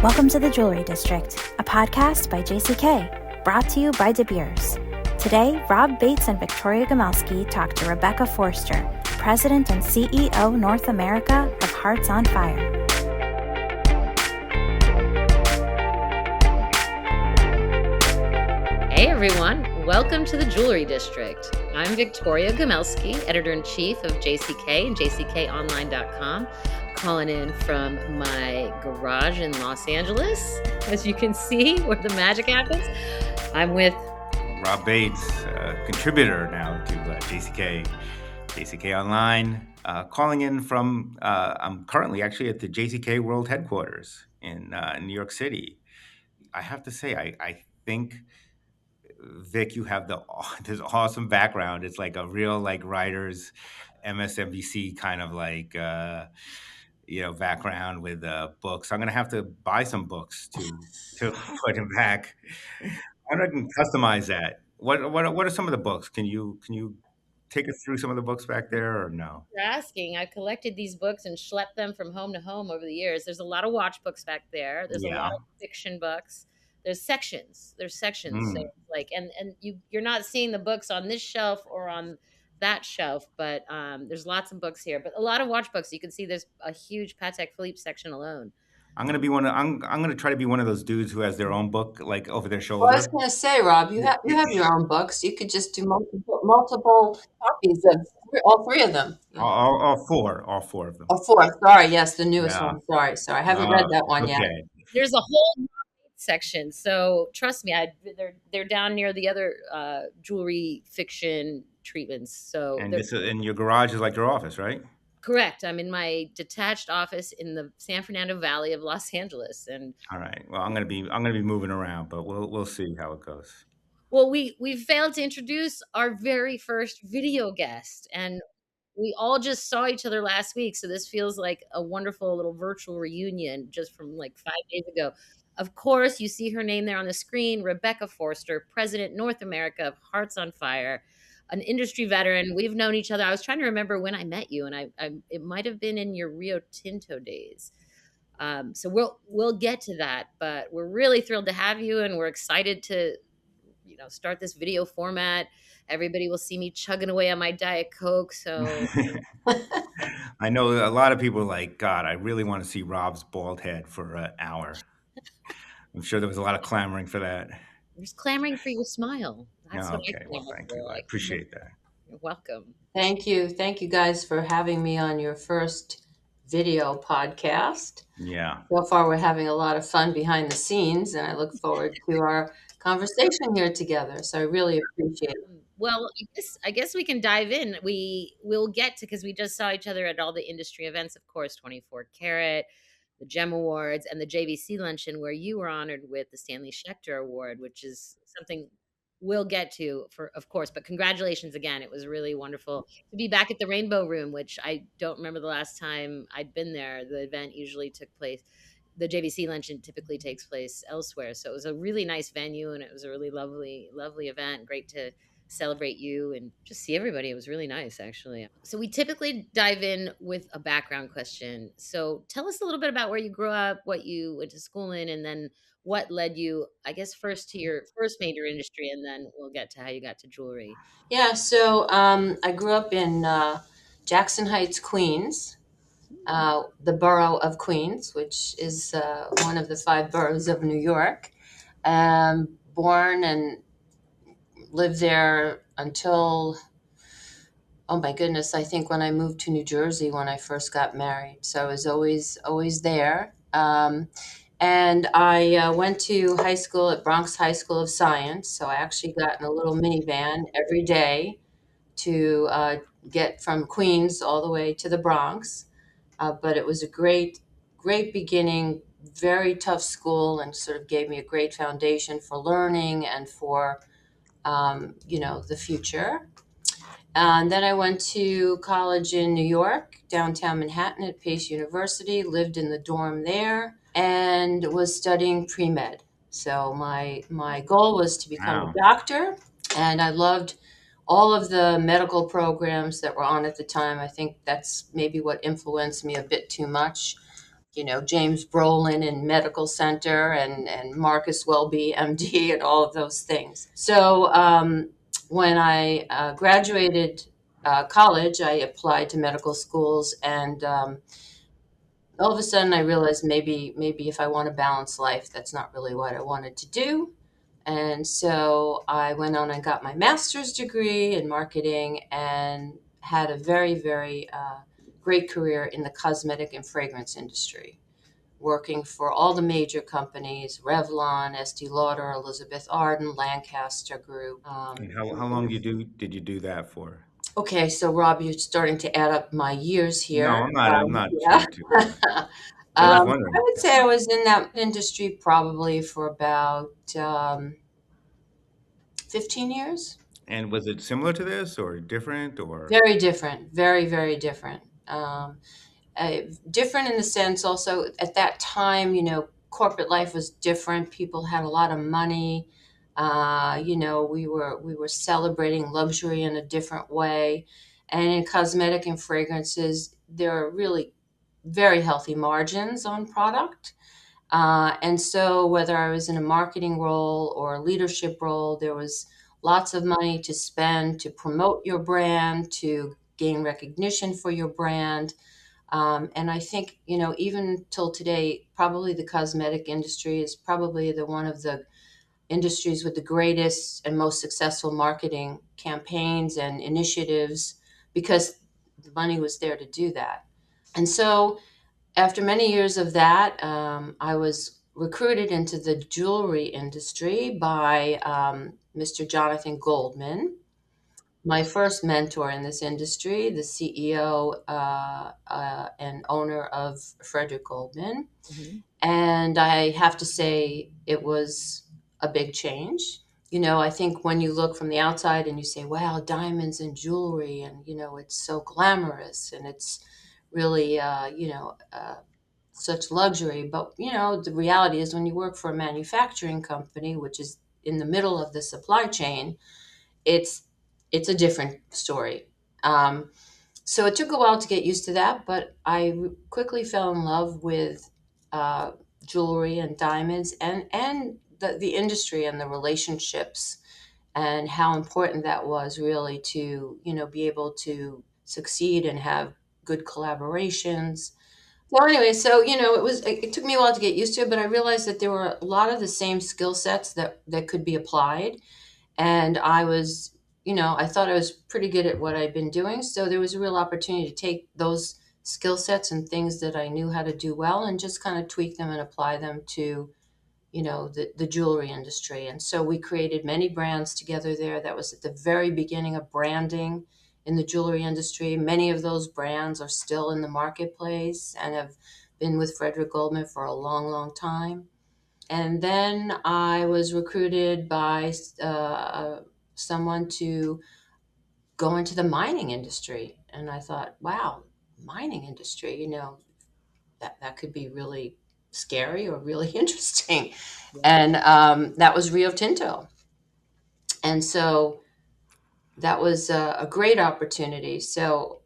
Welcome to the Jewelry District, a podcast by JCK, brought to you by De Beers. Today, Rob Bates and Victoria Gomelski talk to Rebecca Foerster, President and CEO North America of Hearts on Fire. Hey everyone, welcome to the Jewelry District. I'm Victoria Gomelski, Editor-in-Chief of JCK and jckonline.com. Calling in from my garage in Los Angeles, as you can see, where the magic happens. I'm with Rob Bates, contributor now to JCK Online, calling in from, I'm currently actually at the JCK World Headquarters in New York City. I have to say, I think, Vic, you have this awesome background. It's like a real writer's MSNBC kind of background with books. I'm gonna have to buy some books to put him back. I wonder if I can customize that. What are some of the books? Can you take us through some of the books back there or no? for asking. I've collected these books and schlepped them from home to home over the years. There's a lot of watch books back there. There's a lot Yeah. of fiction books. There's sections. There's sections. So Mm. it's like, and you're not seeing the books on this shelf or on that shelf, but there's lots of books here. But a lot of watch books. You can see there's a huge Patek Philippe section alone. I'm gonna try to be one of those dudes who has their own book like over their Well, I was shoulder. going to say, Rob, you have your own books. You could just do multiple copies of all three of them. All four of them. Or four. Sorry, yes, the newest Yeah. one. Sorry, I haven't read that one yet. Okay. There's a whole section. So trust me, they're down near the other jewelry fiction treatments. So And your garage is like your office, right? correct. I'm in my detached office in the San Fernando Valley of Los Angeles, and All right. Well, I'm gonna be moving around, but we'll see how it goes. well, we failed to introduce our very first video guest, and we all just saw each other last week, so this feels like a wonderful little virtual reunion just from like 5 days ago. Of course, you see her name there on the screen, Rebecca Foerster, President North America of Hearts on Fire, an industry veteran. We've known each other. I was trying to remember when I met you, and I it might have been in your Rio Tinto days. So we'll get to that, but we're really thrilled to have you, and we're excited to start this video format. Everybody will see me chugging away on my Diet Coke. So I know a lot of people are like, God, I really want to see Rob's bald head for an hour. I'm sure there was a lot of clamoring for that. there's clamoring for your smile. That's what I Okay, well, clamor thank for. you. I Like, appreciate that. you're welcome. Thank you guys for having me on your first video podcast. Yeah. So far, we're having a lot of fun behind the scenes, and I look forward to our conversation here together. So I really appreciate it. Well, I guess we can dive in. We'll get to, because we just saw each other at all the industry events, of course, 24 Karat, the GEM Awards, and the JVC luncheon, where you were honored with the Stanley Schechter Award, which is something we'll get to, of course. But congratulations again. It was really wonderful to be back at the Rainbow Room, which I don't remember the last time I'd been there. The event usually took place. The JVC luncheon typically takes place elsewhere. So it was a really nice venue, and it was a really lovely, lovely event. Great to celebrate you and just see everybody. It was really nice, actually. So we typically dive in with a background question. So tell us a little bit about where you grew up, what you went to school in, and then what led you, I guess, first to your first major industry, and then we'll get to how you got to jewelry. Yeah, so I grew up in Jackson Heights, Queens, the borough of Queens, which is one of the 5 boroughs of New York. Born and lived there until, oh my goodness, I think when I moved to New Jersey when I first got married. So I was always there. And I went to high school at Bronx High School of Science. So I actually got in a little minivan every day to get from Queens all the way to the Bronx. But it was a great beginning, very tough school, and sort of gave me a great foundation for learning and for the future. And then I went to college in New York, downtown Manhattan at Pace University, lived in the dorm there, and was studying pre-med. So my goal was to become Wow. a doctor, and I loved all of the medical programs that were on at the time. I think that's maybe what influenced me a bit too much. James Brolin in Medical Center and Marcus Welby, MD, and all of those things. So when I graduated college, I applied to medical schools, and all of a sudden I realized maybe if I want a balanced life, that's not really what I wanted to do. And so I went on and got my master's degree in marketing and had a very, very great career in the cosmetic and fragrance industry, working for all the major companies: Revlon, Estee Lauder, Elizabeth Arden, Lancaster Group. And how long did you do that for? Okay, so Rob, you're starting to add up my years No, here. I'm not. I'm not Yeah. trying to. I was just I wondering. would say I was in that industry probably for about 15 years. And was it similar to this or different or? Very different, very, very different. Different in the sense also at that time, corporate life was different. People had a lot of money. We were celebrating luxury in a different way. And in cosmetic and fragrances, there are really very healthy margins on product. And so, whether I was in a marketing role or a leadership role, there was lots of money to spend to promote your brand, to gain recognition for your brand. And I think, even till today, probably the cosmetic industry is probably the one of the industries with the greatest and most successful marketing campaigns and initiatives, because the money was there to do that. And so, after many years of that, I was recruited into the jewelry industry by Mr. Jonathan Goldman, my first mentor in this industry, the CEO and owner of Frederick Goldman. Mhm. And I have to say, it was a big change. I think when you look from the outside and you say, wow, diamonds and jewelry, and, it's so glamorous and it's really, such luxury. But, the reality is when you work for a manufacturing company, which is in the middle of the supply chain, it's it's a different story. Um, so it took a while to get used to that, but I quickly fell in love with uh, jewelry and diamonds and the industry and the relationships and how important that was really to be able to succeed and have good collaborations. So anyway, so it took me a while to get used to it, but I realized that there were a lot of the same skill sets that could be applied, and I thought I was pretty good at what I'd been doing. So there was a real opportunity to take those skill sets and things that I knew how to do well and just kind of tweak them and apply them to, the jewelry industry. And so we created many brands together there. That was at the very beginning of branding in the jewelry industry. Many of those brands are still in the marketplace and have been with Frederick Goldman for a long, long time. And then I was recruited by someone to go into the mining industry. And I thought, wow, mining industry, that could be really scary or really interesting. Yeah. And that was Rio Tinto. And so that was a great opportunity. So,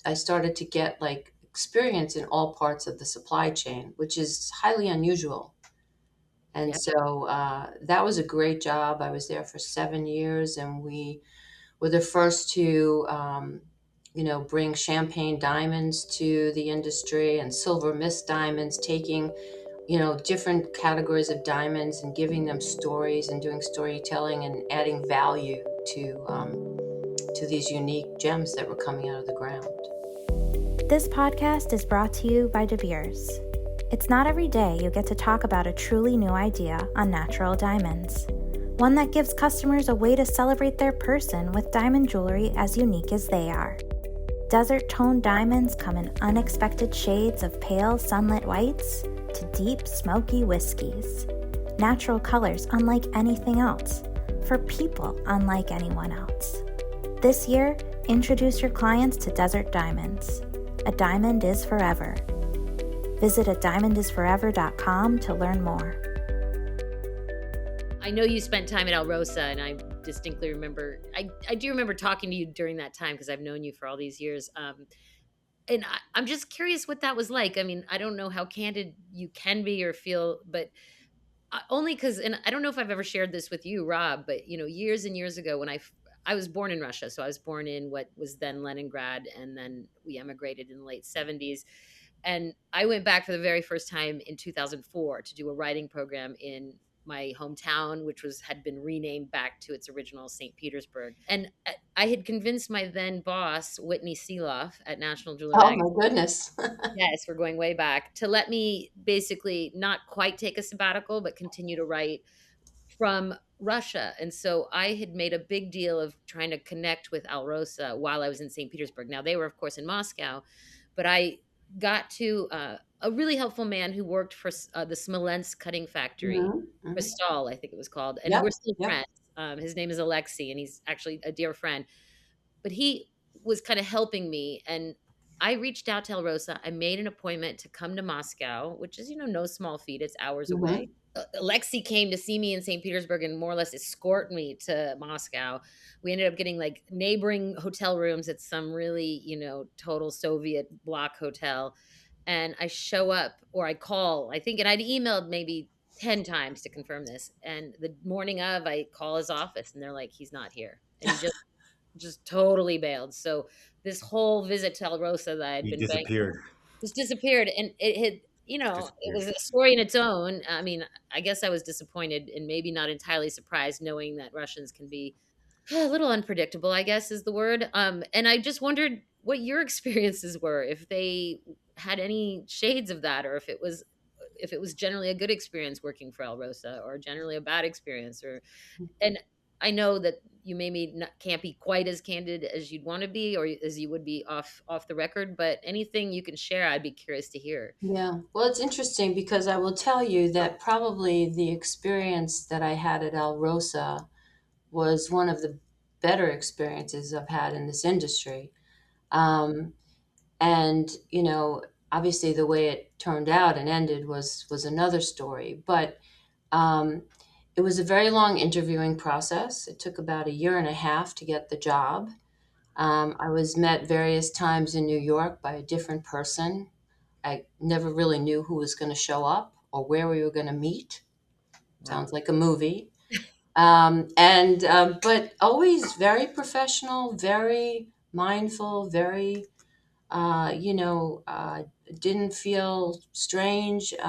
I started to get like experience in all parts of the supply chain, which is highly unusual. And Yeah. so that was a great job. I was there for 7 years, and we were the first to, bring champagne diamonds to the industry and silver mist diamonds, taking, different categories of diamonds and giving them stories and doing storytelling and adding value to these unique gems that were coming out of the ground. This podcast is brought to you by De Beers. It's not every day you get to talk about a truly new idea on natural diamonds. One that gives customers a way to celebrate their person with diamond jewelry as unique as they are. Desert toned diamonds come in unexpected shades of pale sunlit whites to deep smoky whiskeys. Natural colors unlike anything else, for people unlike anyone else. This year, introduce your clients to Desert Diamonds. A diamond is forever. Visit adiamondisforever.com to learn more. I know you spent time at Alrosa, and I distinctly remember, I do remember talking to you during that time because I've known you for all these years. and I'm just curious what that was like. I mean, I don't know how candid you can be or feel, but only because, and I don't know if I've ever shared this with you, Rob, but years and years ago, when I was born in Russia, so I was born in what was then Leningrad, and then we emigrated in the late '70s, and I went back for the very first time in 2004 to do a writing program in my hometown, which was had been renamed back to its original St. Petersburg. And I had convinced my then boss, Whitney Seeloff at National Jeweler Oh Magazine. my goodness. Yes, we're going way back, to let me basically not quite take a sabbatical, but continue to write from Russia. And so I had made a big deal of trying to connect with Alrosa while I was in St. Petersburg. Now, they were, of course, in Moscow, but I got to a really helpful man who worked for the Smolensk cutting factory, Hmm. Hmm. Crystal, I think it was called. And Yep. we're still Yep. friends. His name is Alexei, and he's actually a dear friend. But he was kind of helping me. And I reached out to Alrosa. I made an appointment to come to Moscow, which is, no small feat. It's hours away. Hmm. Alexei came to see me in St. Petersburg and more or less escort me to Moscow. We ended up getting like neighboring hotel rooms at some really, total Soviet bloc hotel. And I show up, or I call, I think, and I'd emailed maybe 10 times to confirm this. And the morning of, I call his office and they're like, he's not here. And he just totally bailed. So this whole visit to El Rosa that I had He been banking disappeared. just disappeared, and it had, Just it disappeared. was a story in its own. I mean, I guess I was disappointed and maybe not entirely surprised, knowing that Russians can be a little unpredictable, I guess is the word. And I just wondered what your experiences were, if they had any shades of that, or if it was generally a good experience working for El Rosa, or generally a bad experience, or and I know that you maybe not, can't be quite as candid as you'd want to be, or as you would be off the record. But anything you can share, I'd be curious to hear. Yeah. Well, it's interesting because I will tell you that probably the experience that I had at Alrosa was one of the better experiences I've had in this industry. Um, and obviously the way it turned out and ended was another story. But um, it was a very long interviewing process. It took about a year and a half to get the job. I was met various times in New York by a different person. I never really knew who was going to show up or where we were going to meet. Wow. Sounds like a movie. But always very professional, very mindful, very didn't feel strange. As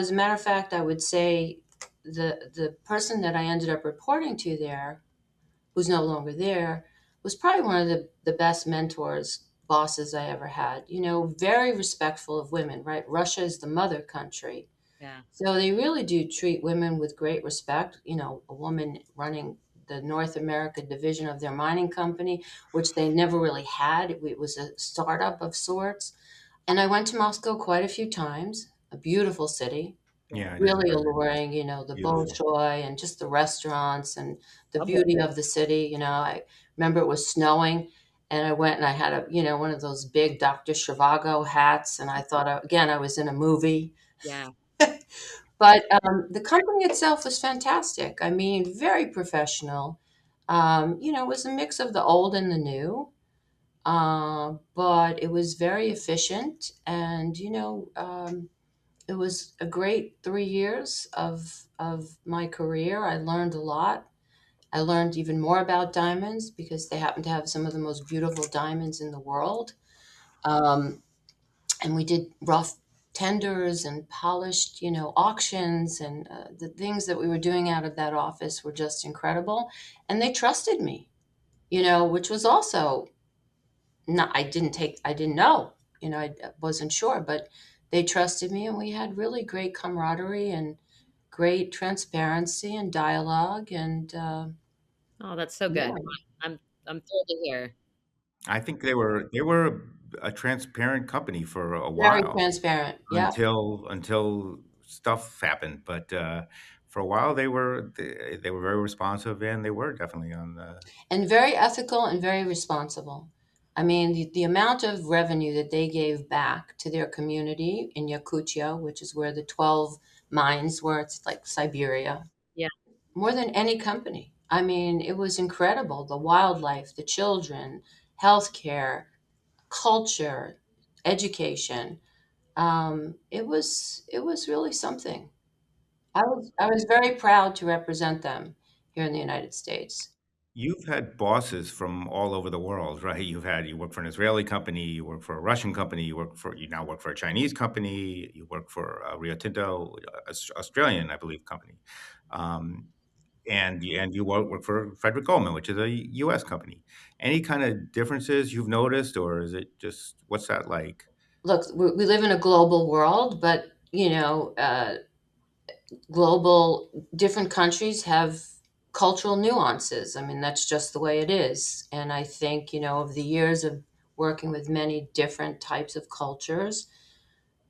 a matter of fact, I would say the person that I ended up reporting to there, who's no longer there, was probably one of the best mentors, bosses I ever had. Very respectful of women, right? Russia is the mother country. Yeah. So they really do treat women with great respect. A woman running the North America division of their mining company, which they never really had. It was a startup of sorts. And I went to Moscow quite a few times, a beautiful city, Yeah. Yeah, it is really very alluring, the beautiful. Bolshoi and just the restaurants and the Lovely. beauty of the city. I remember it was snowing and I went and I had one of those big Dr. Zhivago hats. And I thought, again, I was in a movie. Yeah. But the company itself was fantastic. I mean, very professional. It was a mix of the old and the new, but it was very efficient. And, it was a great 3 years of my career. I learned a lot. I learned even more about diamonds because they happen to have some of the most beautiful diamonds in the world. Um, and we did rough tenders and polished, auctions, and the things that we were doing out of that office were just incredible. And they trusted me, which was also not. I didn't know, I wasn't sure, but they trusted me, and we had really great camaraderie and great transparency and dialogue, and Oh, that's so good. yeah, I'm thrilled to hear. I think they were a transparent company for a very while transparent. Yeah. until stuff happened. But for a while, they were very responsive, and they were definitely on the. And very ethical and very responsible. I mean, the amount of revenue that they gave back to their community in Yakutia, which is where the 12 mines were, it's like Siberia, Yeah. more than any company. I mean, it was incredible. The wildlife, the children, healthcare. culture, education. It was really something. I was very proud to represent them here in the United States. You've had bosses from all over the world, right? You work for an Israeli company, you work for a Russian company, you now work for a Chinese company, you work for Rio Tinto, Australian, I believe, company. Um, and you work for Frederick Goldman, which is a U.S. company. Any kind of differences you've noticed, or is it just what's that like? Look, we live in a global world, but global different countries have cultural nuances. I mean, that's just the way it is. And I think, over the years of working with many different types of cultures,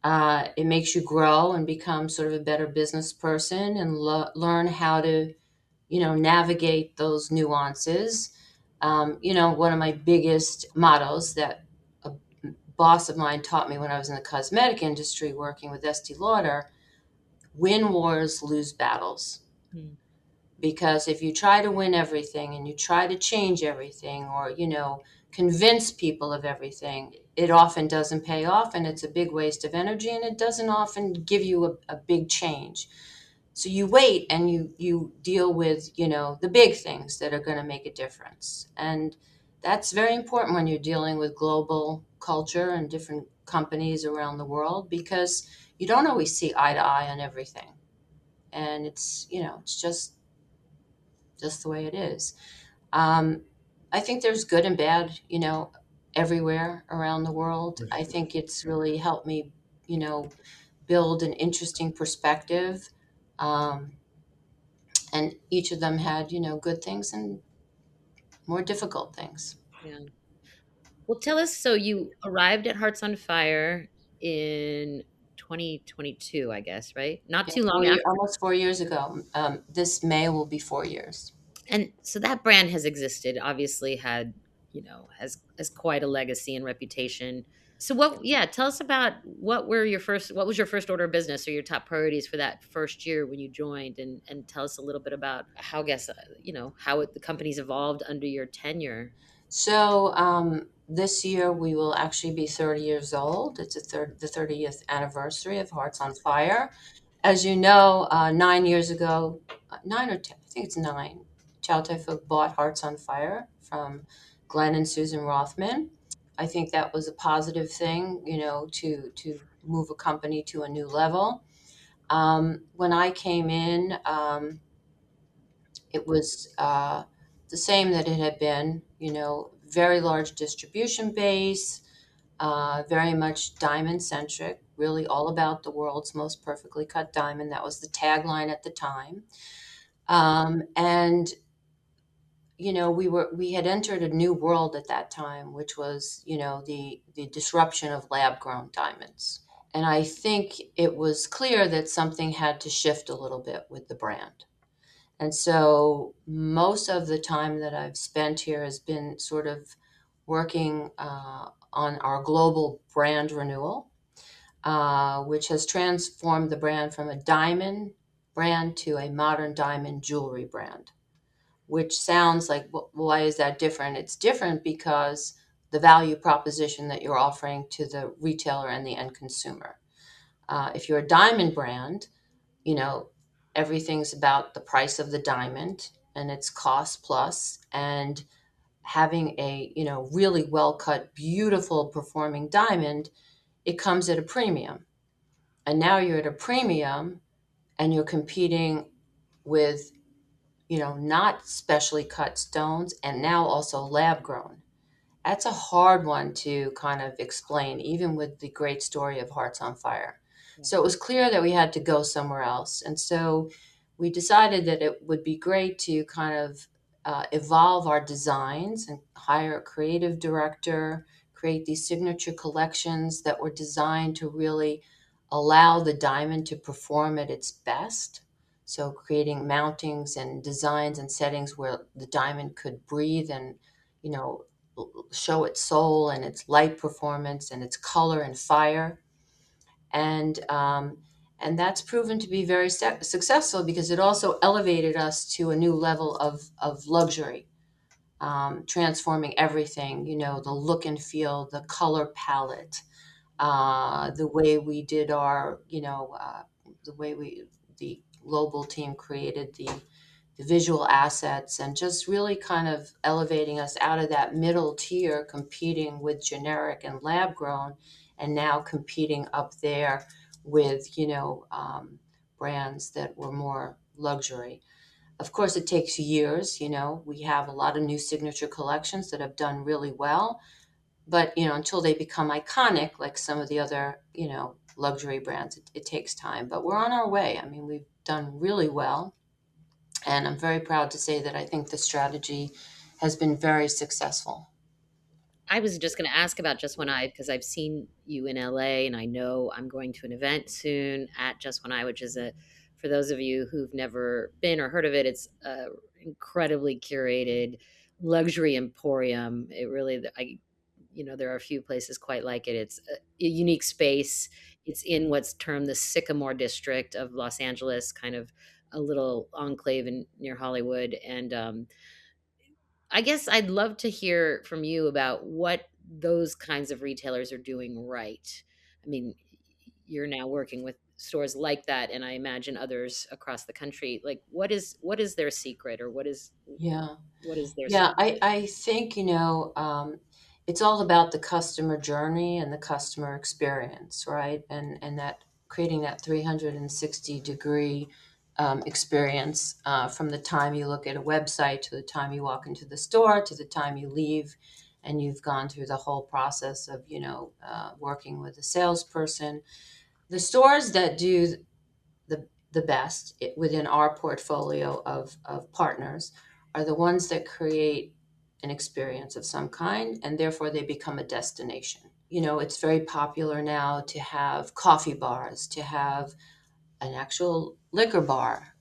it makes you grow and become sort of a better business person and learn how to, navigate those nuances. One of my biggest mottos that a boss of mine taught me when I was in the cosmetic industry working with Estee Lauder: win wars, lose battles. Mm. Because if you try to win everything and you try to change everything, or convince people of everything, it often doesn't pay off, and it's a big waste of energy, and it doesn't often give you a big change. So you wait and you deal with the big things that are going to make a difference. And that's very important when you're dealing with global culture and different companies around the world, because you don't always see eye to eye on everything. And it's just the way it is. Um, I think there's good and bad, everywhere around the world. I think it's really helped me, you know, build an interesting perspective. Um, and each of them had, good things and more difficult things. Yeah. Well, tell us. So you arrived at Hearts on Fire in 2022, I guess, right? Not Yeah, too long after. almost 4 years ago. This May will be 4 years. And so that brand has existed, obviously had, has quite a legacy and reputation. So yeah, tell us about what was your first order of business or your top priorities for that first year when you joined, and tell us a little bit about how the company's evolved under your tenure. So this year we will actually be 30 years old. It's the 30th anniversary of Hearts on Fire. As you know, 9 years ago, 9 or 10, I think it's 9, Chow Tai-fook bought Hearts on Fire from Glenn and Susan Rothman. I think that was a positive thing, to move a company to a new level. When I came in, it was the same that it had been, very large distribution base, very much diamond centric, really all about the world's most perfectly cut diamond. That was the tagline at the time. And we had entered a new world at that time, which was the disruption of lab grown diamonds. And I think it was clear that something had to shift a little bit with the brand. And so most of the time that I've spent here has been sort of working on our global brand renewal, which has transformed the brand from a diamond brand to a modern diamond jewelry brand, which sounds like, why is that different? It's different because the value proposition that you're offering to the retailer and the end consumer. If you're a diamond brand, you know, everything's about the price of the diamond and its cost plus, and having a, really well cut, beautiful performing diamond, it comes at a premium. And now you're at a premium and you're competing with, not specially cut stones, and now also lab grown. That's a hard one to kind of explain, even with the great story of Hearts on Fire. Yeah. So it was clear that we had to go somewhere else. And so we decided that it would be great to kind of evolve our designs and hire a creative director, create these signature collections that were designed to really allow the diamond to perform at its best. So creating mountings and designs and settings where the diamond could breathe and, you know, show its soul and its light performance and its color and fire. And that's proven to be very successful because it also elevated us to a new level of luxury. transforming everything, the look and feel, the color palette, the way we did the way the global team created the visual assets, and just really kind of elevating us out of that middle tier competing with generic and lab grown, and now competing up there with, brands that were more luxury. Of course, it takes years. We have a lot of new signature collections that have done really well, but until they become iconic, like some of the other, luxury brands, it takes time. But we're on our way. I mean, we've done really well, and I'm very proud to say that I think the strategy has been very successful. I was just going to ask about Just One Eye because I've seen you in LA, and I know I'm going to an event soon at Just One Eye, which is for those of you who've never been or heard of it, it's a incredibly curated luxury emporium. It really, there are a few places quite like it. It's a unique space. It's in what's termed the Sycamore district of Los Angeles, kind of a little enclave near Hollywood. And I guess I'd love to hear from you about what those kinds of retailers are doing right. I mean, you're now working with stores like that, and I imagine others across the country. Like, what is their secret, or Yeah. what is their Yeah, strategy? I think, it's all about the customer journey and the customer experience, right? And that creating that 360-degree experience, from the time you look at a website to the time you walk into the store to the time you leave, and you've gone through the whole process of, working with a salesperson. The stores that do the best within our portfolio of partners are the ones that create an experience of some kind, and therefore they become a destination. It's very popular now to have coffee bars, to have an actual liquor bar,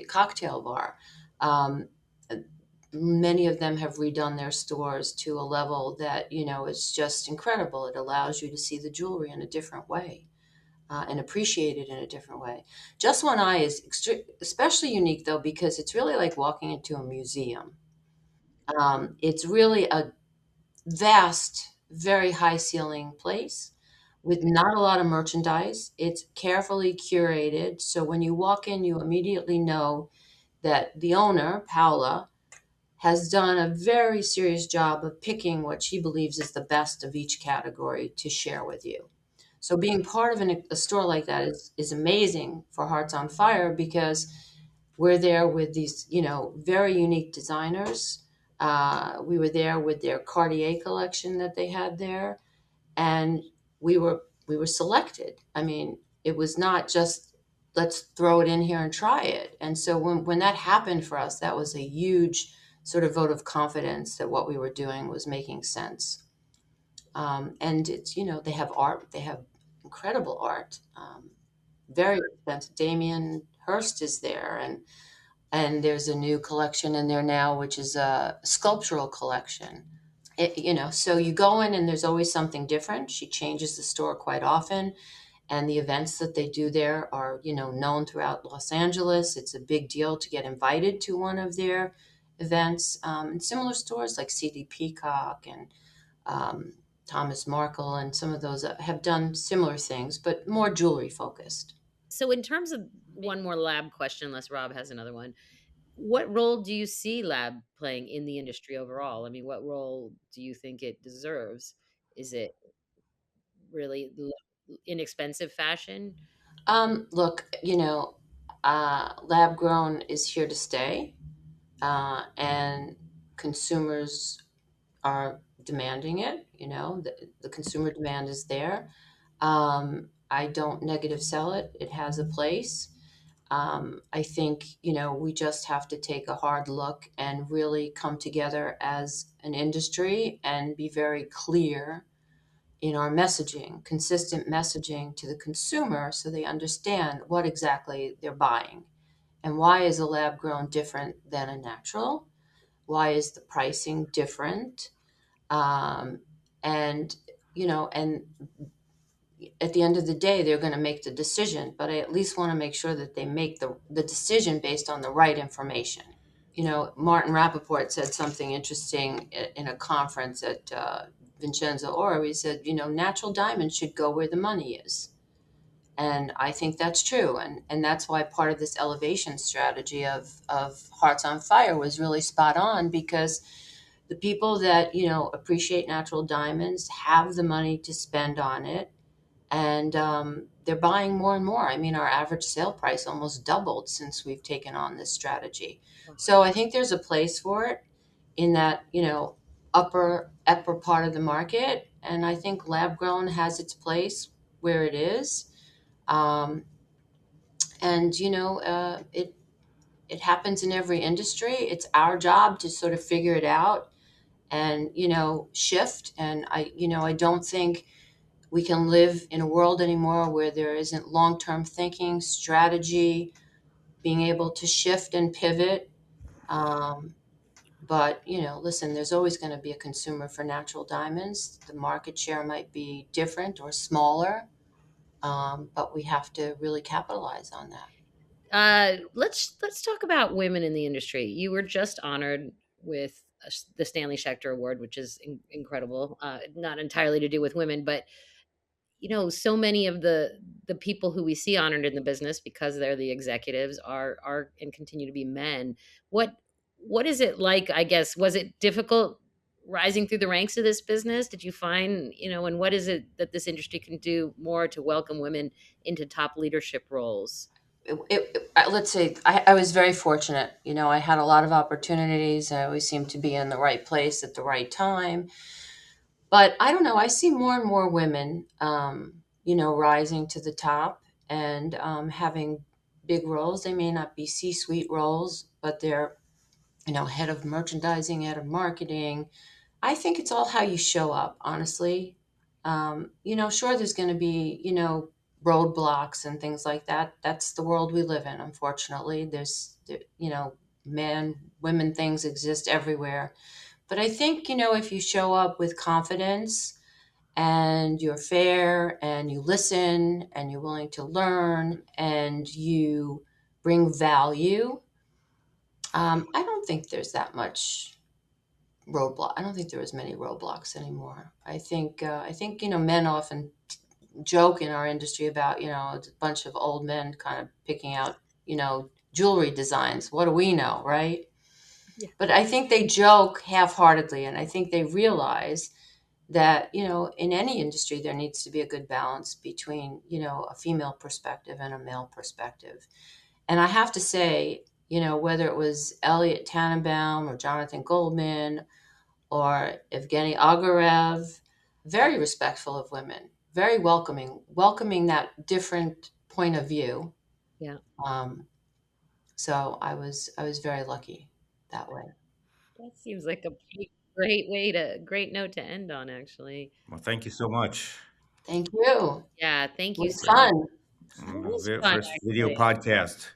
cocktail bar. Um, Many of them have redone their stores to a level that, is just incredible. It allows you to see the jewelry in a different way, and appreciate it in a different way. Just One Eye is especially unique, though, because it's really like walking into a museum. It's really a vast, very high ceiling place with not a lot of merchandise. It's carefully curated. So when you walk in, you immediately know that the owner, Paula, has done a very serious job of picking what she believes is the best of each category to share with you. So being part of a store like that is amazing for Hearts on Fire, because we're there with these, very unique designers. We were there with their Cartier collection that they had there, and we were selected. I mean, it was not just let's throw it in here and try it. And so when that happened for us, that was a huge sort of vote of confidence that what we were doing was making sense. And it's, they have art, they have incredible art, very expensive. Damien Hirst is there, and there's a new collection in there now, which is a sculptural collection. So you go in and there's always something different. She changes the store quite often, and the events that they do there are, known throughout Los Angeles. It's a big deal to get invited to one of their events. And similar stores like CD Peacock and um, Thomas Markle and some of those have done similar things, but more jewelry focused. So, in terms of one more lab question, unless Rob has another one, what role do you see lab playing in the industry overall? I mean, what role do you think it deserves? Is it really inexpensive fashion? Look, lab grown is here to stay, and consumers are demanding it. The consumer demand is there. I don't negative sell it. It has a place. I think, we just have to take a hard look and really come together as an industry and be very clear in our messaging, consistent messaging to the consumer so they understand what exactly they're buying. And why is a lab grown different than a natural? Why is the pricing different? Um, and, and at the end of the day, they're going to make the decision, but I at least want to make sure that they make the decision based on the right information. Martin Rappaport said something interesting in a conference at Vincenzo Oro. He said, natural diamonds should go where the money is. And I think that's true. And that's why part of this elevation strategy of Hearts on Fire was really spot on, because the people that, appreciate natural diamonds have the money to spend on it. And they're buying more and more. I mean, our average sale price almost doubled since we've taken on this strategy. So I think there's a place for it in that, upper part of the market. And I think lab grown has its place where it is. And it happens in every industry. It's our job to sort of figure it out and shift. And I don't think we can live in a world anymore where there isn't long-term thinking, strategy, being able to shift and pivot. But listen, there's always going to be a consumer for natural diamonds. The market share might be different or smaller, but we have to really capitalize on that. Let's talk about women in the industry. You were just honored with the Stanley Schechter Award, which is incredible. Not entirely to do with women, but so many of the people who we see honored in the business, because they're the executives, are and continue to be men. What is it like? I guess, was it difficult rising through the ranks of this business? Did you find, and what is it that this industry can do more to welcome women into top leadership roles? Let's say I was very fortunate. I had a lot of opportunities. I always seemed to be in the right place at the right time. But I don't know. I see more and more women, rising to the top and having big roles. They may not be C-suite roles, but they're, head of merchandising, head of marketing. I think it's all how you show up, honestly. Sure, there's going to be, roadblocks and things like that. That's the world we live in, unfortunately. Men, women things exist everywhere. But I think, if you show up with confidence and you're fair and you listen and you're willing to learn and you bring value, I don't think there's that much roadblock. I don't think there is many roadblocks anymore. I think men often joke in our industry about, a bunch of old men kind of picking out, jewelry designs. What do we know, right? Yeah. But I think they joke half-heartedly, and I think they realize that, in any industry, there needs to be a good balance between, a female perspective and a male perspective. And I have to say, whether it was Elliot Tannenbaum or Jonathan Goldman or Evgeny Ogarev, very respectful of women, very welcoming that different point of view. Yeah. So I was very lucky that way. That seems like a pretty great note to end on, actually. Well, thank you so much. Thank you. Yeah, thank you It was so much. fun. It was fun, First video actually. podcast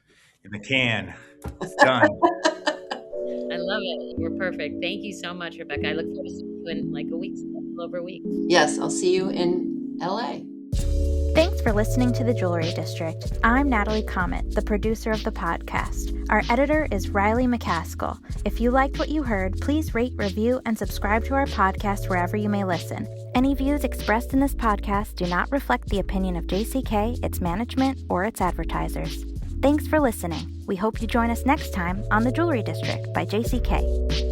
in the can. It's done. I love it. You were perfect. Thank you so much, Rebecca. I look forward to seeing you in like a week, a little over a week. Yes, I'll see you in LA. Thanks for listening to The Jewelry District. I'm Natalie Comet, the producer of the podcast. Our editor is Riley McCaskill. If you liked what you heard, please rate, review, and subscribe to our podcast wherever you may listen. Any views expressed in this podcast do not reflect the opinion of JCK, its management, or its advertisers. Thanks for listening. We hope you join us next time on The Jewelry District by JCK.